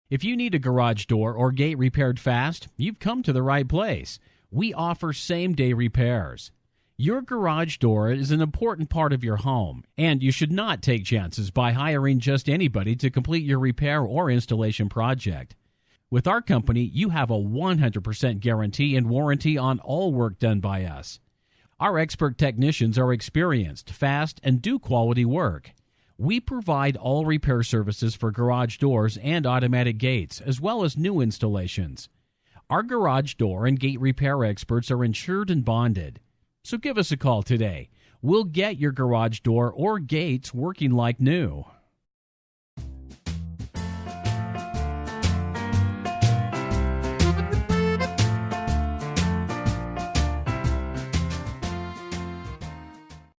If you need a garage door or gate repaired fast, you've come to the right place. We offer same-day repairs. Your garage door is an important part of your home, and you should not take chances by hiring just anybody to complete your repair or installation project. With our company, you have a 100% guarantee and warranty on all work done by us. Our expert technicians are experienced, fast, and do quality work. We provide all repair services for garage doors and automatic gates, as well as new installations. Our garage door and gate repair experts are insured and bonded. So give us a call today. We'll get your garage door or gates working like new.